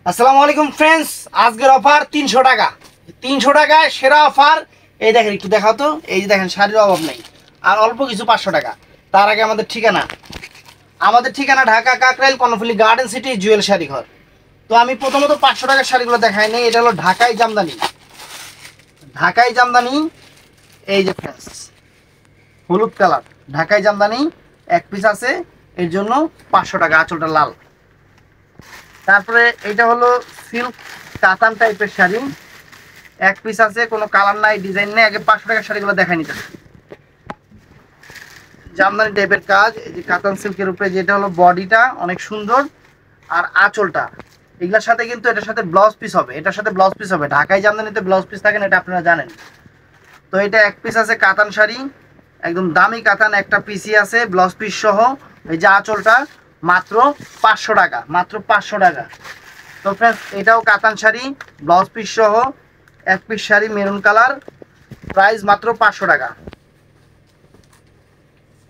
আসসালামু আলাইকুম ফ্রেন্ডস, আজকের অফার 300 টাকা। 300 টাকায় সেরা অফার। এই দেখেন, একটু দেখাও তো। এই যে দেখেন, শাড়ির অভাব নেই, আর অল্প কিছু 500 টাকা। তার আগে আমাদের ঠিকানা ঢাকা কাকরাইল কর্ণফুলী গার্ডেন সিটি জুয়েল শাড়ি ঘর। তো আমি প্রথমত 500 টাকার শাড়িগুলো দেখাই নেই। এটা হলো ঢাকাই জামদানি। ঢাকাই জামদানি, এই যে ফ্রেন্ডস, হলুদ কালার ঢাকাই জামদানি এক পিস আছে, এর জন্য 500 টাকা। আঁচলটা লাল। তারপরে এটা হলো সিল্ক কাতান টাইপের শাড়ি, এক পিস আছে, কোনো কালার নাই, ডিজাইন নেই। আগে 500 টাকার শাড়িগুলো দেখাই নিতে। জামদানি টাইপের কাজ, এই যে কাতান সিল্কের উপরে, যেটা হলো বডিটা অনেক সুন্দর, আর আঁচলটা এগুলোর সাথে কিন্তু এটার সাথে ব্লাউজ পিস হবে। এটার সাথে ব্লাউজ পিস হবে। ঢাকাই জামদানিতে ব্লাউজ পিস থাকে না, এটা আপনারা জানেন। তো এটা এক পিস আছে কাতান শাড়ি, একদম দামি কাতান, একটা পিসই আছে ব্লাউজ পিস সহ। এই যে আঁচলটা মাত্র 500 টাকা, মাত্র 500 টাকা। তো ফ্রেন্ডস, এটাও কাতান শাড়ি, ব্লাউজ পিস সহ, এক piece sari, maroon colour, price মাত্র 500 টাকা।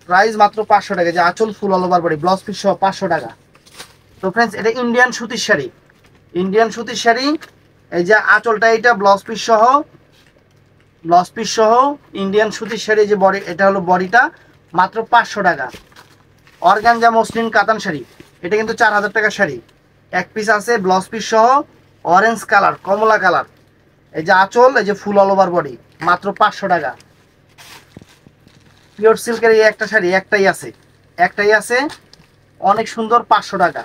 প্রাইস মাত্র 500 টাকা। যে আঁচল ফুল all over body, blouse piece সহ 500 টাকা। তো ফ্রেন্ডস, এটা ইন্ডিয়ান সুতির শাড়ি, ইন্ডিয়ান সুতির শাড়ি। এই যে আঁচলটা, এইটা ব্লাউজ পিস সহ, ব্লাউজ পিস সহ ইন্ডিয়ান সুতির শাড়ি। যে বডি, এটা হলো বডিটা, মাত্র 500 টাকা। অর্গানজা মসলিন কাতান শাড়ি, এটা কিন্তু 4000 টাকার শাড়ি। এক পিস আছে ব্লাউজ পিস সহ, অরেঞ্জ কালার, কমলা কালার। এই যে আঁচল, এই যে ফুল অল ওভার বডি, মাত্র 500 টাকা। পিওর সিল্কের এই একটা শাড়ি, একটাই আছে, অনেক সুন্দর, 500 টাকা।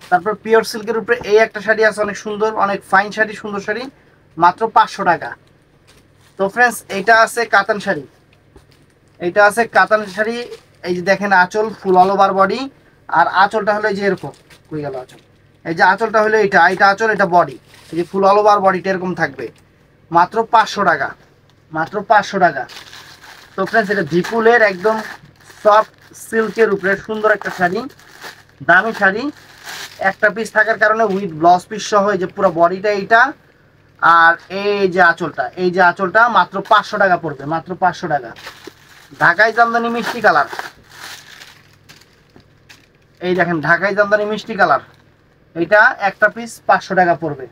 তারপর পিওর সিল্কের উপরে এই একটা শাড়ি আছে, অনেক সুন্দর, অনেক ফাইন শাড়ি, সুন্দর শাড়ি, মাত্র 500 টাকা। তো ফ্রেন্ডস, এইটা আছে কাতান শাড়ি, এইটা আছে কাতান শাড়ি। এই যে দেখেন, আঁচল ফুল অল ওভার বডি, আর আঁচলটা হলো এই যে এরকম, কই গেল আঁচল, এই যে আঁচলটা হলো এইটা আঁচল, এটা বডি, এই যে ফুল অল ওভার বডিটা এরকম থাকবে, মাত্র 500 টাকা, মাত্র 500 টাকা। তো ফ্রেন্ডস, এটা ভিপুলের একদম সফট সিল্কের উপরে সুন্দর একটা শাড়ি, দামি শাড়ি। একটা পিস থাকার কারণে উইথ ব্লাউজ পিস সহ, এই যে পুরো বডিটা এইটা, আর এই যে আঁচলটা মাত্র 500 টাকা পড়বে, মাত্র 500 টাকা। ঢাকাই জামদানি মিষ্টি কালার, এই দেখেন ঢাকাই জামদানি মিষ্টি কালার, এইটা একটা পিস 500 টাকা পড়বে।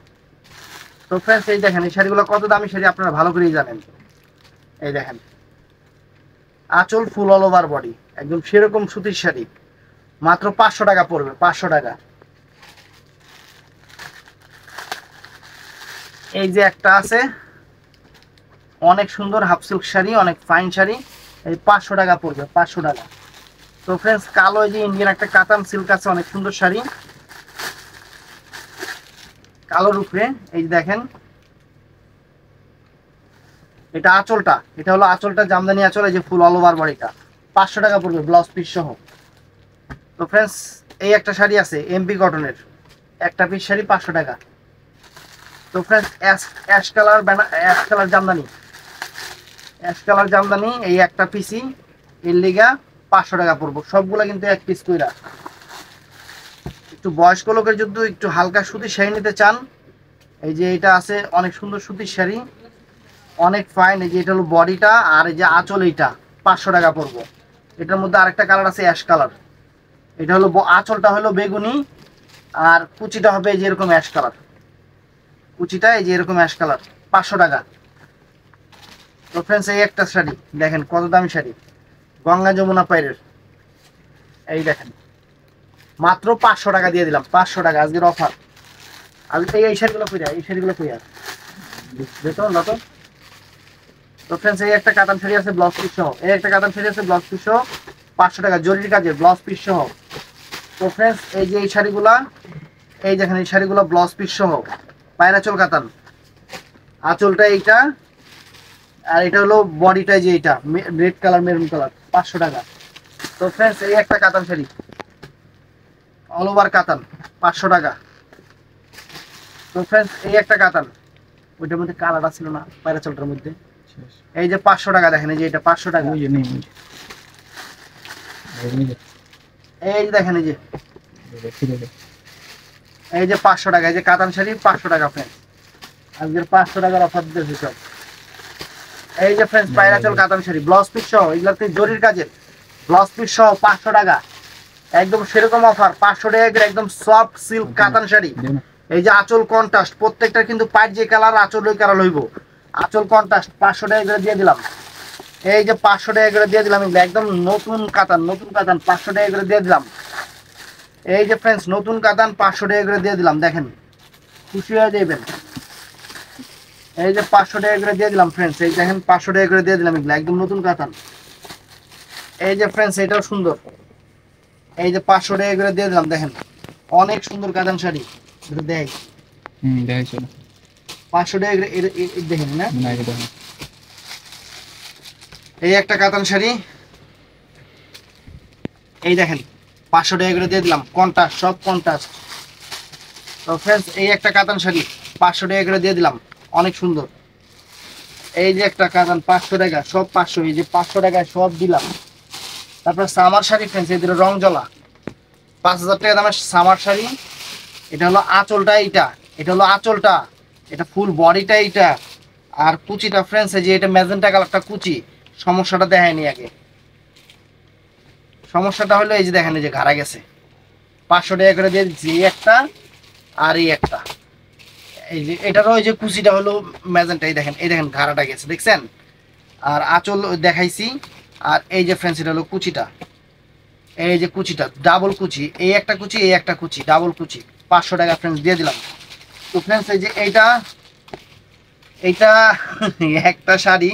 তো ফ্রেন্ডস, এই দেখেন, এই শাড়িগুলো কত দামি শাড়ি আপনারা ভালো করেই জানেন। এই দেখেন, আঁচল ফুল অল ওভার বডি, একদম সেরকম সুতির শাড়ি, মাত্র 500 টাকা পড়বে, 500 টাকা। এই যে একটা আছে, অনেক সুন্দর হাফ সিল্ক শাড়ি, অনেক ফাইন শাড়ি, এই 500 টাকা পড়বে, 500 টাকা। তো ফ্রেন্ডস, কালো এই যে ইন্ডিয়ান একটা কাতান সিল্ক আছে, অনেক সুন্দর শাড়ি, কালোর উপরে। এই যে দেখেন, এটা আঁচলটা, এটা হলো আঁচলটা, জামদানি আঁচল, এই যে ফুল অল ওভার বডিটা, 500 টাকা পড়বে, ব্লাউজ পিস সহ। তো ফ্রেন্ডস, এই একটা শাড়ি আছে এমপি কটনের, একটা পিস শাড়ি 500 টাকা। তো friends, ash colour Jamdani, ash colour Jamdani, এই একটা পিসি, এর লিগা 500 টাকা পড়বো। সবগুলা কিন্তু এক পিস কইরা। একটু বয়স্ক লোকের যদি একটু হালকা সুতির শাড়ি নিতে চান, এই যে এটা আছে, অনেক সুন্দর সুতির শাড়ি, অনেক ফাইন। এই যে এটা হলো বডিটা, আর এই যে আঁচল, এইটা 500 টাকা পড়বো। এটার মধ্যে আরেকটা কালার আছে অ্যাশ কালার, এটা হলো আঁচলটা হলো বেগুনি, আর কুচিটা হবে এই যে এরকম অ্যাশ কালার, কুচিটা এই যে এরকম অ্যাশ কালার, 500 টাকা। তো ফ্রেন্ডস, এই একটা শাড়ি দেখেন, কত দামি শাড়ি, গঙ্গা যমুনা পাইরের, এই দেখেন, মাত্র 500 টাকা দিয়ে দিলাম, 500 টাকা আজকের অফার। আর এই শাড়িগুলো কইরা, এই শাড়িগুলো কইরা বেতন নত। তো ফ্রেন্ডস, এই একটা কাতান শাড়ি আছে ব্লাউজ পিস সহ, এই একটা কাতান শাড়ি আছে ব্লাউজ পিস সহ, 500 টাকা, জরির কাজের ব্লাউজ পিস সহ। তো ফ্রেন্ডস, এই যে এই শাড়িগুলা, এই দেখেন, এই শাড়িগুলো ব্লাউজ পিস সহ, পায়রা চোল কাতান, আঁচলটা এইটা, আর এটা হলো বডিটা, যে এইটা রেড কালার, মেরুন কালার, 500 টাকা। তো ফ্রেন্ডস, এই একটা কাতান শাড়ি, অল ওভার কাতান, 500 টাকা। তো ফ্রেন্ডস, এই একটা কাতান, ওইটার মধ্যে কালারটা ছিল না পায়রা চোলটার মধ্যে, এই যে 500 টাকা। দেখেন, এই যে এটা 500 টাকা। এই যে দেখেন, এই যে 500 টাকা, এই যে কাতান শাড়ি 500 টাকা। ফ্রেন্ডস, আজকের 500 টাকার অফার দিতেছি সব। এই যে ফ্রেন্ডস, পায়রাচল কাতান শাড়ি, ব্লাউজ পিস সহ, এগুলাতে জরির কাজের, ব্লাউজ পিস সহ 500 টাকা, একদম সেরকম অফার, 500 টাকা করে একদম সফট সিল্ক কাতান শাড়ি, এই যে আঁচল কন্ট্রাস্ট, প্রত্যেকটা কিন্তু পাইট যে কালার আঁচল ওই কালার হইব। আঁচল কন্ট্রাস্ট 500 টাকা করে দিয়ে দিলাম। এই যে 500 টাকা করে দিয়ে দিলাম, একদম নতুন কাতান, নতুন কাতান 500 টাকা করে দিয়ে দিলাম। এই যে ফ্রেন্ডস নতুন কাতান 500 টাকা করে দিয়ে দিলাম, দেখেন খুশি হয়ে যাবেন। এই যে 500 টাকা করে দিয়ে দিলাম ফ্রেন্ডস, এই দেখেন 500 টাকা করে দিয়ে দিলাম, এগুলো একদম নতুন কাতান। এই যে ফ্রেন্ডস এটাও সুন্দর, এই যে 500 টাকা করে দিয়ে দিলাম, দেখেন অনেক সুন্দর কাতান শাড়ি। দেখ দেখাইছো 500 টাকা করে দেখেন না, না এটা দেখেন। এই একটা কাতান শাড়ি, এই দেখেন 500 টাকা করে দিয়ে দিলাম, কন্ট্রাস্ট সব কন্ট্রাস্ট। তো ফ্রেন্ডস এই একটা কাতান শাড়ি 500 টাকা করে দিয়ে দিলাম, অনেক সুন্দর। এই যে একটা কাতান 500 টাকা, সব 500, এই যে 500 টাকায় সব দিলাম। তারপর সামার শাড়ি ফ্রেন্ডস, এদের রং জ্বলা 5000 টাকা দামের সামার শাড়ি। এটা হলো আঁচলটা, এটা হলো আঁচলটা, এটা ফুল বডিটা এইটা। আর কুচিটা ফ্রেন্ডস, এই যে এটা ম্যাজেন্টা কালারটা কুচি, সমস্যাটা দেখায়নি আগে। সমস্যাটা হলো এই যে দেখেন এই যে ঘাড়া গেছে, 500 টাকা করে দিয়ে দিচ্ছি এই একটা আর এই একটা। এই যে এটারও এই যে কুচিটা হলো ম্যাজেন্টা, এই দেখেন, এই দেখেন ঘাড়াটা গেছে দেখছেন। আর আঁচল দেখাইছি। আর এই যে ফ্রেন্ডস এটা হলো কুচিটা, এই যে কুচিটা ডাবল কুচি, এই একটা কুচি এই একটা কুচি, ডাবল কুচি 500 টাকা ফ্রেন্ডস দিয়ে দিলাম। তো ফ্রেন্ডস এই যে এইটা একটা শাড়ি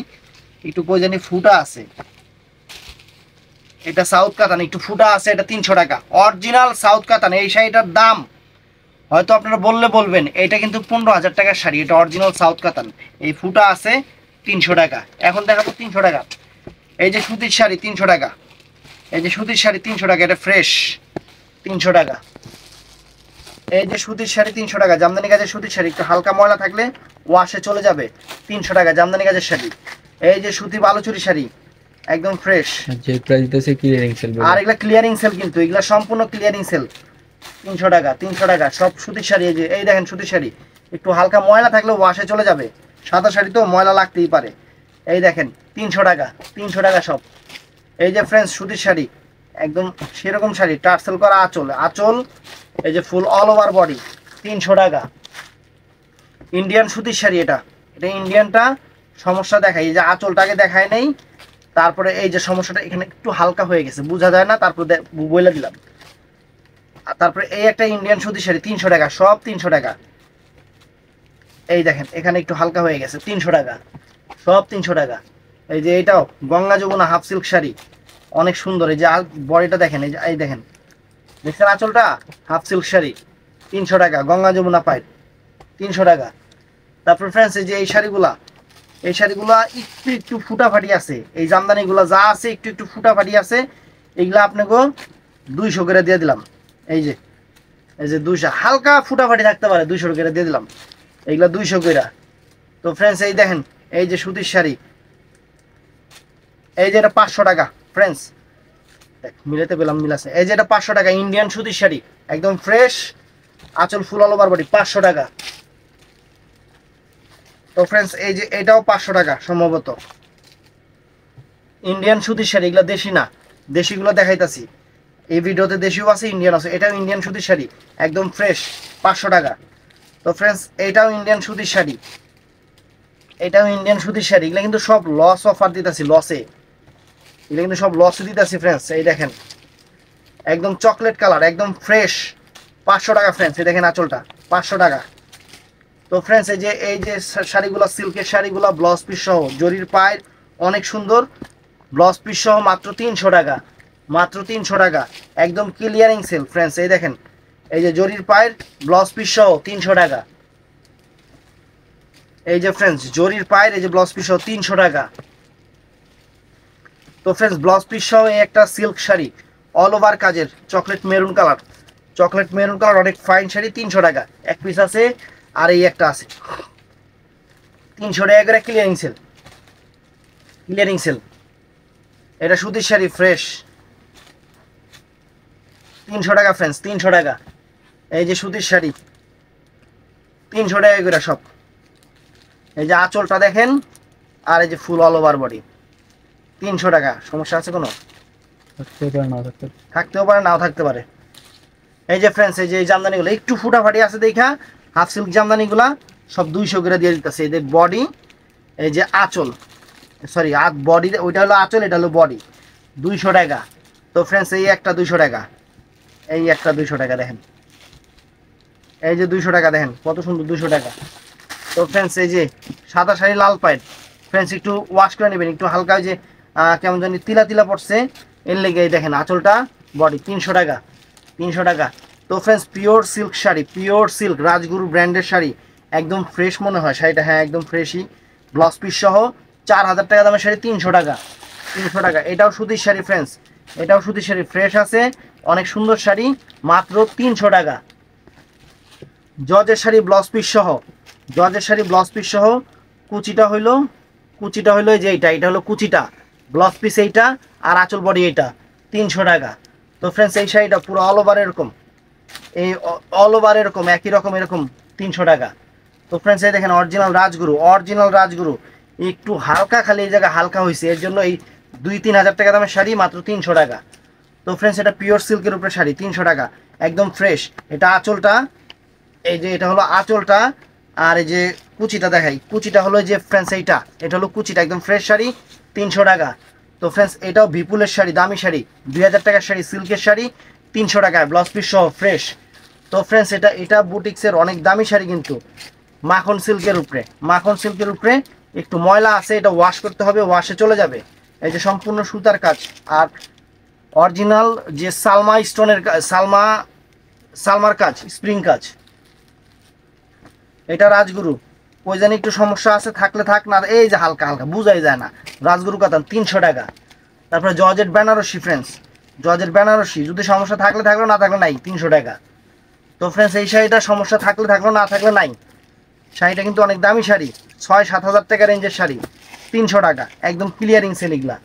একটু প্রয়োজনে ফুটা আছে, এটা সাউথ কাতান একটু ফুটা আছে, এটা 300 টাকা অরিজিনাল সাউথ কাতান। এই শাড়িটার দাম হয়তো আপনারা বলবেন এটা কিন্তু 15,000 টাকার শাড়ি, এটা অরিজিনাল সাউথ কাতান। এই ফুটা আছে 300 টাকা। এখন দেখাবো 300 টাকা। এই যে সুতির শাড়ি 300 টাকা, এই যে সুতির শাড়ি 300 টাকা, এটা ফ্রেশ 300 টাকা। এই যে সুতির শাড়ি 300 টাকা, জামদানি কাজের সুতির শাড়ি, একটু হালকা ময়লা থাকলে ওয়াশে চলে যাবে, 300 টাকা জামদানি কাজের শাড়ি। এই যে সুতি বালুচুরি শাড়ি একদম ফ্রেশ, যে প্রাইস দিতেছে ক্লিয়ারিং সেল। আর এগুলা ক্লিয়ারিং সেল, কিন্তু এগুলা সম্পূর্ণ ক্লিয়ারিং সেল। 300 টাকা 300 টাকা সব সুতির শাড়ি। এই যে এই দেখেন সুতির শাড়ি, একটু হালকা ময়লা থাকলে ওয়াশে চলে যাবে, সাদা শাড়ি তো ময়লা লাগতেই পারে। এই দেখেন 300 টাকা 300 টাকা সব। এই যে ফ্রেন্ডস সুতির শাড়ি একদম সেরকম শাড়ি, টার্সেল করা আঁচল, আঁচল এই যে ফুল অল ওভার বডি 300 টাকা। ইন্ডিয়ান সুতির শাড়ি, এটা এটা ইন্ডিয়ানটা সমস্যা দেখায়, এই যে আঁচলটাকে দেখায় নেই, তারপরে এই যে সমস্যাটা এখানে একটু হালকা হয়ে গেছে, বোঝা যায় না, তারপরে বলে দিলাম। তারপরে এই একটা ইন্ডিয়ান সুতির শাড়ি 300 টাকা, সব 300 টাকা। এই দেখেন এখানে একটু হালকা হয়ে গেছে, 300 টাকা সব 300 টাকা। এই যে এটাও গঙ্গা যমুনা হাফ সিল্ক শাড়ি, অনেক সুন্দর। এই যে বডিটা দেখেন, এই যে এই দেখেন দেখছেন আঁচলটা, হাফ সিল্ক শাড়ি 300 টাকা, গঙ্গা যমুনা পাইপ 300 টাকা। তারপর ফ্রেন্ডস এই যে এই শাড়িগুলা, এই শাড়িগুলা একটু একটু ফুটাফাটি আছে, এই জামদানিগুলা যা আছে একটু একটু ফুটাফাটি আছে, এইগুলা আপনাকে 200 করে দিয়ে দিলাম। এই যে 200, হালকা ফুটাফাটি থাকতে পারে, 200 করে দিয়ে দিলাম, এইগুলা 200 করে। তো ফ্রেন্ডস এই দেখেন এই যে সুতির শাড়ি, এই যে এটা 500 টাকা ফ্রেন্ডস, মিলাতে পেলাম মিলাছে। এই যে এটা 500 টাকা ইন্ডিয়ান সুতির শাড়ি, একদম ফ্রেশ, আঁচল ফুল অল ওভার বডি 500 টাকা। তো ফ্রেন্ডস এই যে এটাও 500 টাকা সম্ভবত, ইন্ডিয়ান সুতির শাড়ি, এগুলো দেশি না, দেশিগুলো দেখাইতাছি। এই ভিডিওতে দেশিও আছে ইন্ডিয়ান আছে, এটাও ইন্ডিয়ান সুতির শাড়ি একদম ফ্রেশ 500 টাকা। তো ফ্রেন্ডস এটাও ইন্ডিয়ান সুতির শাড়ি, এটাও ইন্ডিয়ান সুতির শাড়ি, এগুলো কিন্তু সব লস অফার দিতেছি, লসে, এগুলো কিন্তু সব লসে দিতেছি ফ্রেন্ডস। এই দেখেন একদম চকলেট কালার, একদম ফ্রেশ 500 টাকা ফ্রেন্ডস। এই দেখেন আঁচলটা 500 টাকা। তো ফ্রেন্ডস এই যে শাড়িগুলো সিল্কের শাড়িগুলো ব্লাউজ পিস সহ, জরির পায়ের অনেক সুন্দর, ব্লাউজ পিস সহ মাত্র 300 টাকা, মাত্র 300 টাকা, একদম ক্লিয়ারিং সেল ফ্রেন্ডস। এই দেখেন এই যে জরির পায়ের ব্লাউজ পিস সহ 300 টাকা। এই যে ফ্রেন্ডস জরির পায়ের এই যে ব্লাউজ পিস সহ 300 টাকা। তো ফ্রেন্ডস ব্লাউজ পিস সহ এই একটা সিল্ক শাড়ি অল ওভার কাজের, chocolate maroon colour, chocolate maroon colour অনেক ফাইন শাড়ি 300 টাকা, এক পিস আছে আর এই একটা আছে 300 টাকা করে ক্লিয়ারিং সেল, ক্লিয়ারিং সেল। এটা সুতির শাড়ি ফ্রেশ 300 টাকা ফ্রেন্ডস, 300 টাকা। এই যে সুতির শাড়ি 300 টাকা করে সব। এই যে আঁচলটা দেখেন, আর এই যে ফুল অল ওভার বডি 300 টাকা। সমস্যা আছে কোনো? থাকতেও পারে নাও থাকতে পারে। এই যে ফ্রেন্ডস এই যে এই জামদানিগুলো একটু ফুটাফাটি আছে দেখা হাফ সিল্ক জামদানিগুলা সব 200 করে দিয়ে দিতেছে। এই যে বডি, এই যে আঁচল, সরি বডি, ওইটা হলো আঁচল, এটা হলো বডি, 200 টাকা। তো ফ্রেন্ডস এই একটা 200 টাকা, এই একটা 200 টাকা দেখেন, এই যে 200 টাকা দেখেন কত সুন্দর 200 টাকা। তো ফ্রেন্ডস এই যে সাদা শাড়ি লাল পাইট, ফ্রেন্ডস একটু ওয়াশ করে নেবেন, একটু হালকা ওই যে কেমন জানি তিলা তিলা পড়ছে, এর লেগে এই দেখেন আঁচলটা বডি 300 টাকা, 300 টাকা। তো friends pure silk sari, pure silk Rajguru ব্র্যান্ডের শাড়ি, একদম ফ্রেশ মনে হয় শাড়িটা, হ্যাঁ একদম ফ্রেশই, ব্লাউজ পিস সহ 4000 টাকা দামের শাড়ি 300 টাকা, 300 টাকা। এটাও সুতির শাড়ি ফ্রেন্ডস, এটাও সুতির শাড়ি, ফ্রেশ আছে, অনেক সুন্দর শাড়ি, মাত্র 300 টাকা। জর্জের শাড়ি ব্লাউজ পিস সহ, জর্জের শাড়ি ব্লাউজ পিস সহ, কুচিটা হইলো, কুচিটা হইলো এই যে এইটা, এটা হলো কুচিটা, ব্লাউজ পিস এইটা, আর আঁচল বডি এইটা, 300 টাকা। তো ফ্রেন্ডস এই শাড়িটা পুরো অল ওভার এরকম, এই অল ওভার এরকম একই রকম এরকম 300 টাকা। তো ফ্রেন্ডস এই দেখেন অরিজিনাল রাজগুরু, অরিজিনাল রাজগুরু, একটু হালকা খালি এই জায়গায় হালকা হয়েছে, এর জন্য এই 2-3 হাজার টাকা দামের শাড়ি মাত্র 300 টাকা। তো ফ্রেন্ডস এটা পিওর সিল্কের উপরে শাড়ি 300 টাকা, একদম ফ্রেশ। এটা আঁচলটা, এই যে এটা হলো আঁচলটা, আর এই যে কুচিটা দেখাই, কুচিটা হলো যে ফ্রেন্ডস এইটা, এটা হলো কুচিটা, একদম ফ্রেশ শাড়ি 300 টাকা। তো ফ্রেন্ডস এটাও বিপুলের শাড়ি, দামি শাড়ি, 2000 টাকার শাড়ি, সিল্কের শাড়ি 300 টাকায়, ব্লাউজ পিস সহ ফ্রেশ। তো ফ্রেন্ডস এটা বুটিক্সের অনেক দামি শাড়ি, কিন্তু মাখন সিল্কের উপরে, মাখন সিল্কের উপরে একটু ময়লা আছে, এটা ওয়াশ করতে হবে, ওয়াশে চলে যাবে। এই যে সম্পূর্ণ সুতার কাজ, আর অরিজিনাল যে সালমা স্টোনের সালমার কাজ, স্প্রিং কাজ। এটা রাজগুরু, ওই জানি একটু সমস্যা আছে, থাকলে থাক, না এই যে হালকা হালকা বোঝাই যায় না, রাজগুরু কাতান 300 টাকা। তারপরে georgette Benarasi friends, georgette Benarasi, যদি সমস্যা থাকলে থাকলো, না থাকলে নাই, 300 টাকা। তো ফ্রেন্ডস এই শাড়িটা সমস্যা থাকলে থাকলো, না থাকলে নাই, শাড়িটা কিন্তু অনেক দামি শাড়ি, 6-7 হাজার টাকা রেঞ্জের শাড়ি, 300 টাকা, একদম ক্লিয়ারিং সেল। এগুলা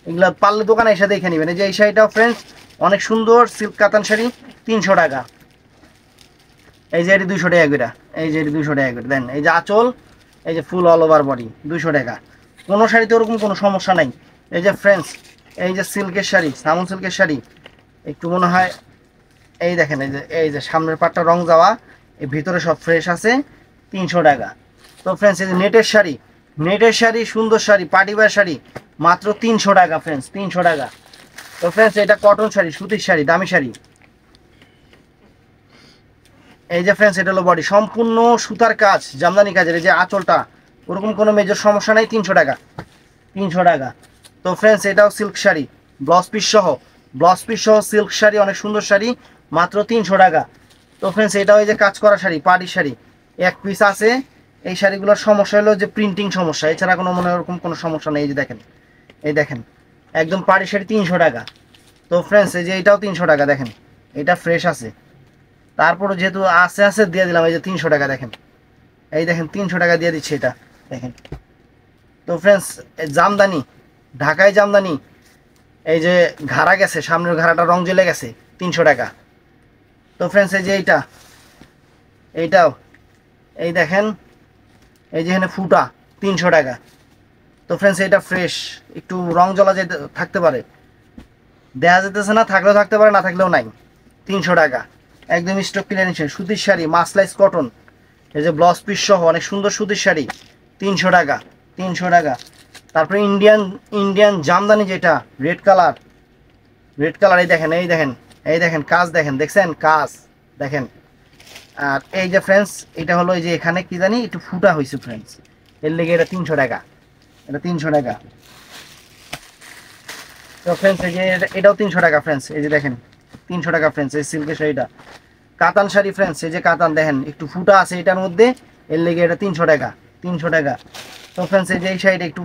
এগুলা পারলে দোকানে এসে দেখে নেবেন। এই যে এই শাড়িটাও ফ্রেন্ডস অনেক সুন্দর সিল্ক কাতান শাড়ি, 300 টাকা। এই যে এটি 200 টাকা করে, এই যে এটি 200 টাকা করে দেন। এই যে আঁচল, এই যে ফুল অল ওভার বডি, 200 টাকা। কোনো শাড়িতে ওরকম কোনো সমস্যা নাই। এই যে ফ্রেন্ডস এই যে সিল্কের শাড়ি, সামন সিল্কের শাড়ি, একটু মনে হয় এই দেখেন, এই যে সামনের পাটটা রং যাওয়া, এই ভিতরে সব ফ্রেশ আছে, 300 টাকা। তো ফ্রেন্ডস এই যে নেটের শাড়ি, নেটের শাড়ি, সুন্দর শাড়ি, পার্টি ওয়্যার শাড়ি, মাত্র 300 টাকা ফ্রেন্ডস, 300 টাকা। তো ফ্রেন্ডস এটা কটন শাড়ি, সুতির শাড়ি, দামি শাড়ি। এই যে ফ্রেন্ডস এটা হলো বডি, সম্পূর্ণ সুতার কাজ, জামদানি কাজের। এই যে আঁচলটা ওরকম কোনো মেজর সমস্যা নাই, 300 টাকা, 300 টাকা। তো ফ্রেন্ডস এটাও সিল্ক শাড়ি, ব্লাউজ পিস সহ, ব্লাউজ পিস সহ সিল্ক শাড়ি, অনেক সুন্দর শাড়ি, মাত্র 300 টাকা। তো ফ্রেন্ডস এটাও এই যে কাজ করা শাড়ি, পার্টি শাড়ি, এক পিস আছে। এই শাড়িগুলোর সমস্যা হলো যে প্রিন্টিং সমস্যা, এছাড়া কোনো মনে ওরকম কোনো সমস্যা নেই। এই যে দেখেন, এই দেখেন একদম পার্টি শাড়ি, 300 টাকা। তো ফ্রেন্ডস এই যে এটাও 300 টাকা, দেখেন এটা ফ্রেশ আছে, তারপরে যেহেতু আছে দিয়ে দিলাম। এই যে 300 টাকা দেখেন, এই দেখেন 300 টাকা দিয়ে দিচ্ছে এটা, দেখেন। তো ফ্রেন্ডস জামদানি, ঢাকায় জামদানি, এই যে ঘাড়া গেছে, সামনের ঘাড়াটা রং জ্বলে গেছে, 300 টাকা। তো ফ্রেন্ডস এই যে এইটাও এই দেখেন, এই যে এখানে ফুটা, 300 টাকা। তো ফ্রেন্ডস এটা ফ্রেশ, একটু রং জ্বলা যেতে থাকতে পারে, দেখা যেতেছে না, থাকলেও থাকতে পারে, না থাকলেও নাই, 300 টাকা, একদম স্টক ক্লিয়ারিং। সুতির শাড়ি, মাসলাইজ কটন, এই যে ব্লাউজ পিস সহ অনেক সুন্দর সুতির শাড়ি, 300 টাকা, 300 টাকা। তারপরে ইন্ডিয়ান জামদানি, যেটা রেড কালার, রেড কালার, এই দেখেন, এই দেখেন, এই দেখেন কাজ দেখেন, দেখছেন কাজ দেখেন। আর এই যে ফ্রেন্ডস এটা হলো এই যে এখানে কি জানি একটু ফুটা হয়েছে ফ্রেন্ডস, এর লেগে এটা 300 টাকা, এটা 300 টাকা। তো ফ্রেন্ডস এই যে এটাও 300 টাকা ফ্রেন্ডস, এই যে দেখেন 300 টাকা ফ্রেন্ডস। এই সিল্কের শাড়িটা কাতান শাড়ি ফ্রেন্ডস, এই যে কাতান দেখেন একটু ফুটা আছে এটার মধ্যে, এর লেগে এটা 300 টাকা, 300 টাকা। তো ফ্রেন্ডস এই যে এই শাড়িটা একটু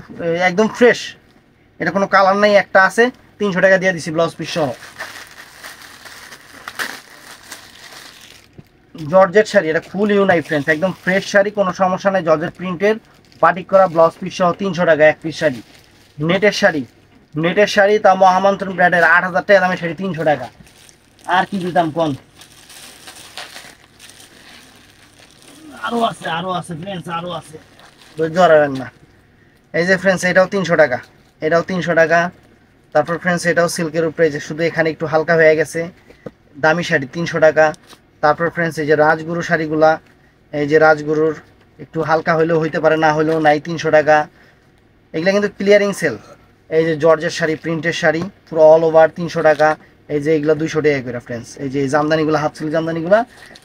একদম ফ্রেশ, এটা কোনো কালার নেই, একটা আছে, 300 টাকা দিয়ে দিছি ব্লাউজ পিস সহ। জর্জেট শাড়ি, এটা ফুল ইউনাই ফ্রেন্ডস, একদম ফ্রেশ শাড়ি, কোনো সমস্যা নেই, জর্জেট প্রিন্টের বাটিক করা, ব্লাউজ পিস সহ, 300 টাকা এক পিস শাড়ি। নেটের শাড়ি, নেটের শাড়ি, তা মহামন্ত্রণ ব্র্যান্ডের, 8000 টাকা দামের শাড়ি, 300 টাকা। আর কি দিতাম কোন, আরো আছে ফ্রেন্ডস, আরো আছে, ধৈর্য হারাবেন না। এই যে ফ্রেন্ডস এটাও 300 টাকা, এটাও 300 টাকা। তারপর ফ্রেন্ডস এটাও সিল্কের উপরে, যে শুধু এখানে একটু হালকা হয়ে গেছে, দামি শাড়ি, 300 টাকা। তারপর ফ্রেন্ডস এই যে রাজগুরু শাড়িগুলা, এই যে রাজগুরুর একটু হালকা হইলেও হইতে পারে, না হলেও নাই, 300 টাকা। এগুলা কিন্তু ক্লিয়ারিং সেল। এই যে জর্জের শাড়ি, প্রিন্টের শাড়ি পুরো অল ওভার 300 টাকা। এই যে এগুলো 200 টাকা করে ফ্রেন্ডস। এই যে জামদানিগুলো, হাফ সিল্ক জামদানিগুলো,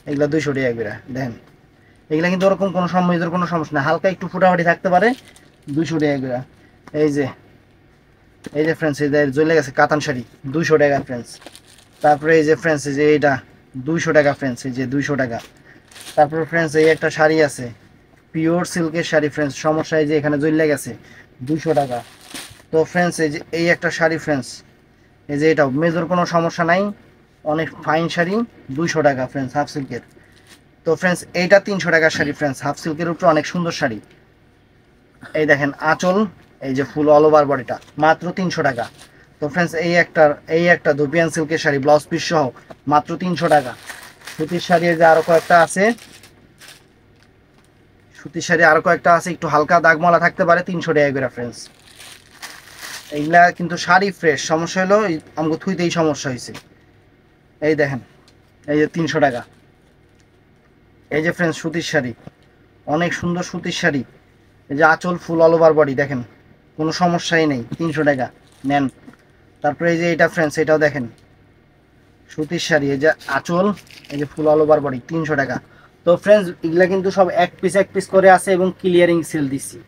এগুলো 200 টাকা করে দেখেন। এগুলা কিন্তু ওরকম কোনো সময়ের কোনো সমস্যা না, হালকা একটু ফুটাফুটি থাকতে পারে, 200 টাকা করে। এই যে ফ্রেন্ডস, এই যে জ্বলে গেছে কাতান শাড়ি, 200 টাকা ফ্রেন্ডস। তারপরে এই যে ফ্রেন্ডস, এই যে এইটা 200 টাকা ফ্রেন্ডস, এই যে 200 টাকা। তারপরে ফ্রেন্ডস এই একটা শাড়ি আছে, পিওর সিল্কের শাড়ি ফ্রেন্ডস, সমস্যা এই যে এখানে জ্বলে গেছে, 200 টাকা। তো ফ্রেন্ডস এই যে এই একটা শাড়ি ফ্রেন্ডস, এই যে এটাও মেজর কোনো সমস্যা নাই, অনেক ফাইন শাড়ি, 200 টাকা ফ্রেন্ডস, হাফ সিল্কের। তো ফ্রেন্ডস এইটা 300 টাকার শাড়ি ফ্রেন্ডস, হাফ সিল্কের উপরে অনেক সুন্দর শাড়ি। এই দেখেন আঁচল, এই যে ফুল অল ওভার বডিটা, মাত্র 300 টাকা। তো ফ্রেন্ডস এই একটা দুপিয়ান সিল্কের শাড়ি ব্লাউজ পিস সহ মাত্র 300 টাকা। সুতির শাড়ি যে আরো কয়েকটা আছে, সুতির শাড়ি আরো কয়েকটা আছে, একটু হালকা দাগমলা থাকতে পারে, 300 টাকা করে ফ্রেন্ডস। এইগুলা কিন্তু শাড়ি ফ্রেশ, সমস্যা হলো আমাকে থুইতেই সমস্যা হয়েছে। এই দেখেন, এই যে 300 টাকা। এই যে ফ্রেন্ডস সুতির শাড়ি, অনেক সুন্দর সুতির শাড়ি। এই যে আঁচল ফুল অল ওভার বডি দেখেন, কোনো সমস্যাই নেই, 300 টাকা নেন। তারপরে এই যে এটা ফ্রেন্ডস, এটাও দেখেন সুতির শাড়ি, এই যে আঁচল, এই যে ফুল অল ওভার বডি, 300 টাকা। তো ফ্রেন্ডস এগুলা কিন্তু সব এক পিস করে আছে এবং ক্লিয়ারিং সেল দিচ্ছি।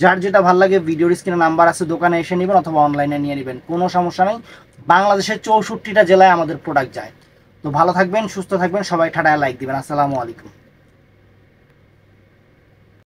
যার যেটা ভালো লাগে ভিডিওর স্ক্রিনে নাম্বার আছে, দোকানে এসে নেবেন অথবা অনলাইনে নিয়ে নেবেন, কোনো সমস্যা নেই। বাংলাদেশের 64টা জেলায় আমাদের প্রোডাক্ট যায়। তো ভালো থাকবেন, সুস্থ থাকবেন সবাই, ঠাডায় লাইক দিবেন। আসসালামু আলাইকুম।